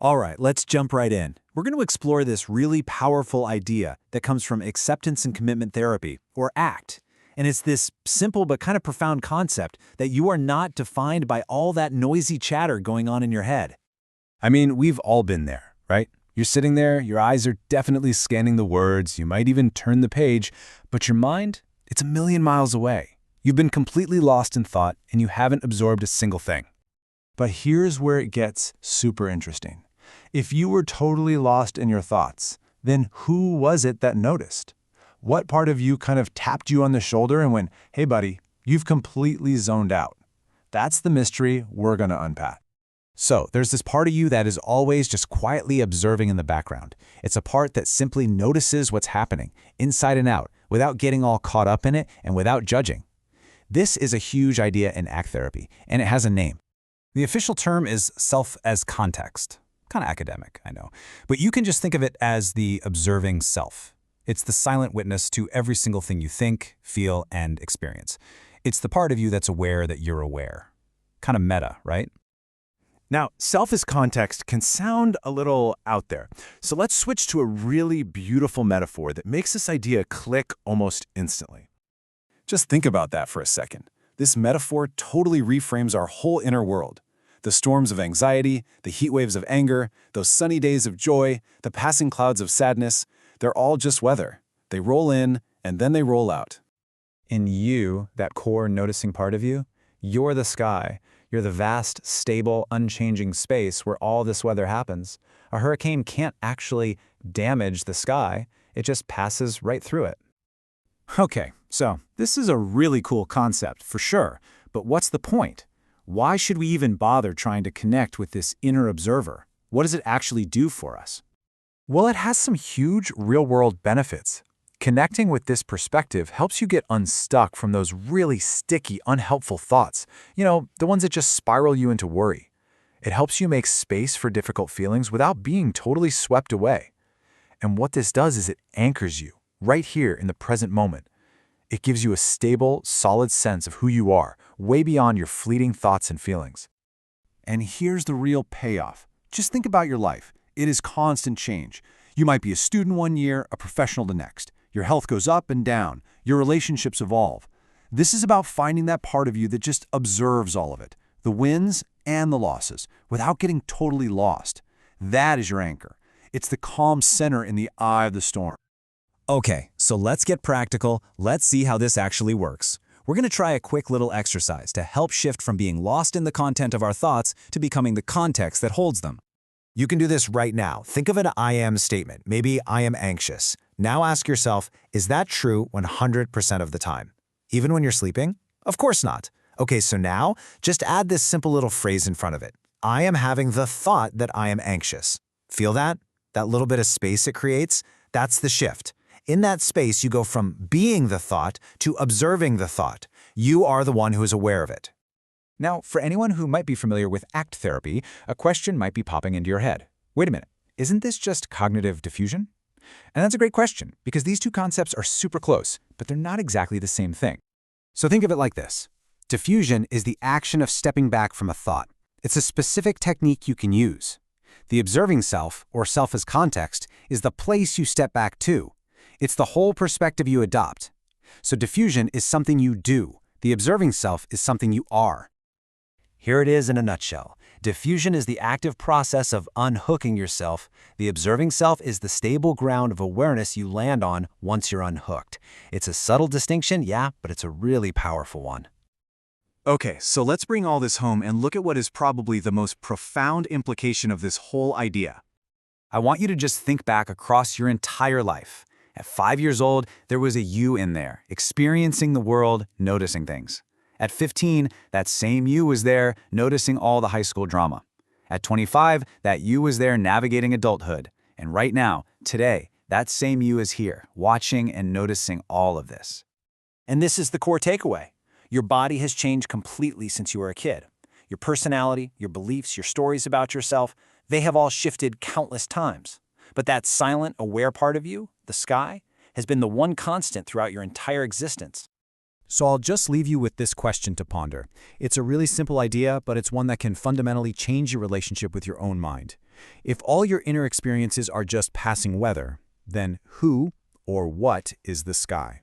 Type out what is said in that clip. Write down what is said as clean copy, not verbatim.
All right, let's jump right in. We're going to explore this really powerful idea that comes from acceptance and commitment therapy, or ACT. And it's this simple but kind of profound concept that you are not defined by all that noisy chatter going on in your head. I mean, we've all been there, right? You're sitting there, your eyes are definitely scanning the words, you might even turn the page, but your mind, it's a million miles away. You've been completely lost in thought and you haven't absorbed a single thing. But here's where it gets super interesting. If you were totally lost in your thoughts, then who was it that noticed? What part of you kind of tapped you on the shoulder and went, "Hey buddy, you've completely zoned out"? That's the mystery we're going to unpack. So, there's this part of you that is always just quietly observing in the background. It's a part that simply notices what's happening, inside and out, without getting all caught up in it and without judging. This is a huge idea in ACT therapy, and it has a name. The official term is self as context. Kind of academic, I know. But you can just think of it as the observing self. It's the silent witness to every single thing you think, feel, and experience. It's the part of you that's aware that you're aware. Kind of meta, right? Now, self as context can sound a little out there. So let's switch to a really beautiful metaphor that makes this idea click almost instantly. Just think about that for a second. This metaphor totally reframes our whole inner world. The storms of anxiety, the heat waves of anger, those sunny days of joy, the passing clouds of sadness, they're all just weather. They roll in, and then they roll out. In you, that core noticing part of you, you're the sky. You're the vast, stable, unchanging space where all this weather happens. A hurricane can't actually damage the sky. It just passes right through it. Okay, so this is a really cool concept, for sure. But what's the point? Why should we even bother trying to connect with this inner observer? What does it actually do for us? Well, it has some huge real-world benefits. Connecting with this perspective helps you get unstuck from those really sticky, unhelpful thoughts. The ones that just spiral you into worry. It helps you make space for difficult feelings without being totally swept away. And what this does is it anchors you right here in the present moment. It gives you a stable, solid sense of who you are, way beyond your fleeting thoughts and feelings. And here's the real payoff. Just think about your life. It is constant change. You might be a student one year, a professional the next. Your health goes up and down. Your relationships evolve. This is about finding that part of you that just observes all of it, the wins and the losses, without getting totally lost. That is your anchor. It's the calm center in the eye of the storm. Okay, so let's get practical. Let's see how this actually works. We're going to try a quick little exercise to help shift from being lost in the content of our thoughts to becoming the context that holds them. You can do this right now. Think of an I am statement. Maybe I am anxious. Now ask yourself, is that true 100% of the time? Even when you're sleeping? Of course not. Okay, so now just add this simple little phrase in front of it. I am having the thought that I am anxious. Feel that? That little bit of space it creates? That's the shift. In that space, you go from being the thought to observing the thought. You are the one who is aware of it. Now, for anyone who might be familiar with ACT therapy, a question might be popping into your head. Wait a minute, isn't this just cognitive diffusion? And that's a great question, because these two concepts are super close, but they're not exactly the same thing. So think of it like this. Diffusion is the action of stepping back from a thought. It's a specific technique you can use. The observing self, or self as context, is the place you step back to. It's the whole perspective you adopt. So diffusion is something you do. The observing self is something you are. Here it is in a nutshell. Diffusion is the active process of unhooking yourself. The observing self is the stable ground of awareness you land on once you're unhooked. It's a subtle distinction, yeah, but it's a really powerful one. Okay, so let's bring all this home and look at what is probably the most profound implication of this whole idea. I want you to just think back across your entire life. At 5 years old, there was a you in there, experiencing the world, noticing things. At 15, that same you was there, noticing all the high school drama. At 25, that you was there navigating adulthood. And right now, today, that same you is here, watching and noticing all of this. And this is the core takeaway. Your body has changed completely since you were a kid. Your personality, your beliefs, your stories about yourself, they have all shifted countless times. But that silent, aware part of you, the sky, has been the one constant throughout your entire existence. So I'll just leave you with this question to ponder. It's a really simple idea, but it's one that can fundamentally change your relationship with your own mind. If all your inner experiences are just passing weather, then who or what is the sky?